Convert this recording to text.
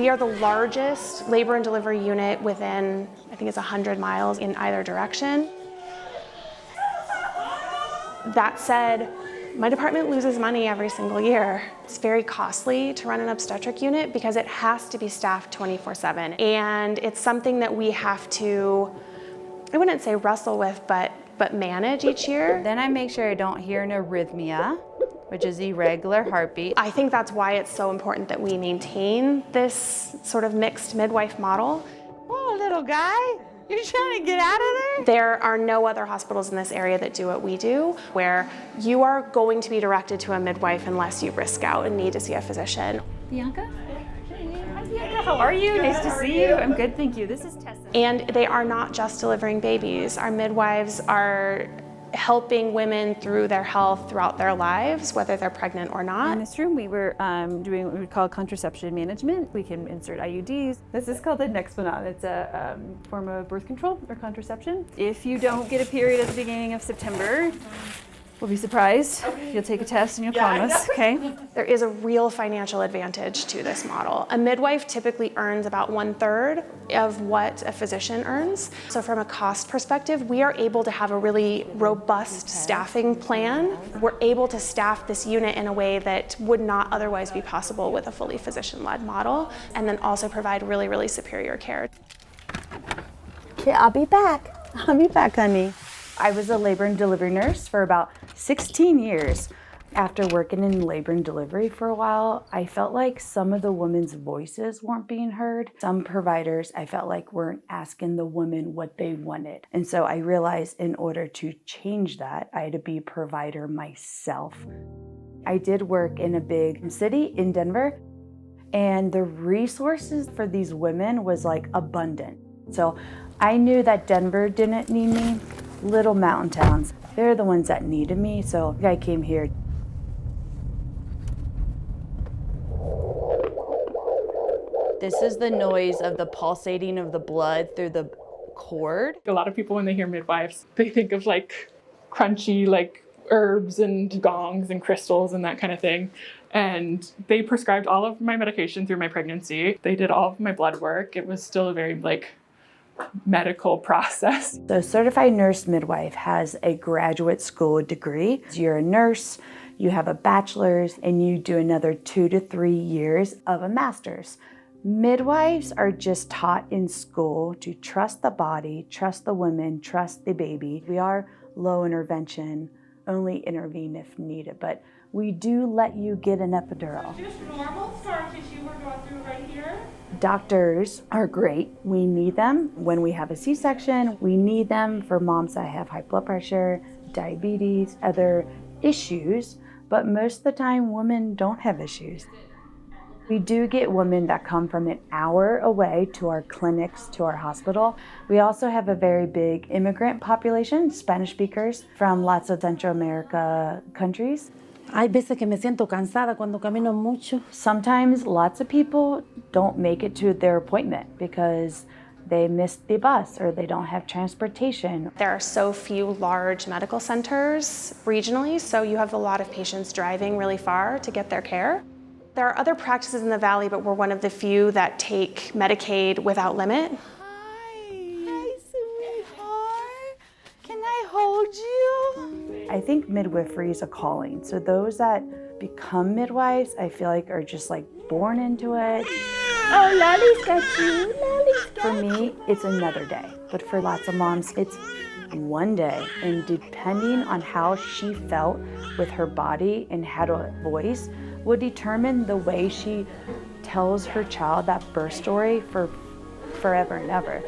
We are the largest labor and delivery unit within, I think it's 100 miles in either direction. That said, my department loses money every single year. It's very costly to run an obstetric unit because it has to be staffed 24/7. And it's something that we have to, I wouldn't say wrestle with, but manage each year. Then I make sure I don't hear an arrhythmia, which is irregular heartbeat. I think that's why it's so important that we maintain this sort of mixed midwife model. Oh, little guy, you're trying to get out of there? There are no other hospitals in this area that do what we do, where you are going to be directed to a midwife unless you risk out and need to see a physician. Bianca? Hi, Bianca. How are you? Nice to see you. I'm good, thank you. This is Tessa. And they are not just delivering babies. Our midwives are helping women through their health throughout their lives, whether they're pregnant or not. In this room, we were doing what we call contraception management. We can insert IUDs. This is called the Nexplanon. It's a form of birth control or contraception. If you don't get a period at the beginning of September, we'll be surprised. Okay. You'll take a test and you'll promise, okay? There is a real financial advantage to this model. A midwife typically earns about 1/3 of what a physician earns. So from a cost perspective, we are able to have a really robust staffing plan. We're able to staff this unit in a way that would not otherwise be possible with a fully physician-led model, and then also provide really, really superior care. Okay, I'll be back. I'll be back, honey. I was a labor and delivery nurse for about 16 years. After working in labor and delivery for a while, I felt like some of the women's voices weren't being heard. Some providers, I felt like, weren't asking the women what they wanted. And so I realized in order to change that, I had to be a provider myself. I did work in a big city in Denver, and the resources for these women was like abundant. So I knew that Denver didn't need me. Little mountain towns, they're the ones that needed me, so I came here. This is the noise of the pulsating of the blood through the cord. A lot of people, when they hear midwives, they think of like crunchy, like herbs and gongs and crystals and that kind of thing. And they prescribed all of my medication through my pregnancy. They did all of my blood work. It was still a very medical process. The certified nurse midwife has a graduate school degree. You're a nurse, you have a bachelor's, and you do another 2 to 3 years of a master's. Midwives are just taught in school to trust the body, trust the women, trust the baby. We are low intervention, only intervene if needed, but we do let you get an epidural. Just normal scar tissue we're going through right here. Doctors are great. We need them when we have a C-section. We need them for moms that have high blood pressure, diabetes, other issues, but most of the time women don't have issues. We do get women that come from an hour away to our clinics, to our hospital. We also have a very big immigrant population, Spanish speakers from lots of Central America countries. Hay veces que me siento cansada cuando camino mucho. Sometimes lots of people don't make it to their appointment because they missed the bus or they don't have transportation. There are so few large medical centers regionally, so you have a lot of patients driving really far to get their care. There are other practices in the Valley, but we're one of the few that take Medicaid without limit. Hi, sweetheart. Can I hold you? I think midwifery is a calling. So those that become midwives, I feel like are just born into it. Oh, Lolly's got you. Lolly's got you. For me, it's another day. But for lots of moms, it's one day. And depending on how she felt with her body and had a voice, will determine the way she tells her child that birth story for forever and ever.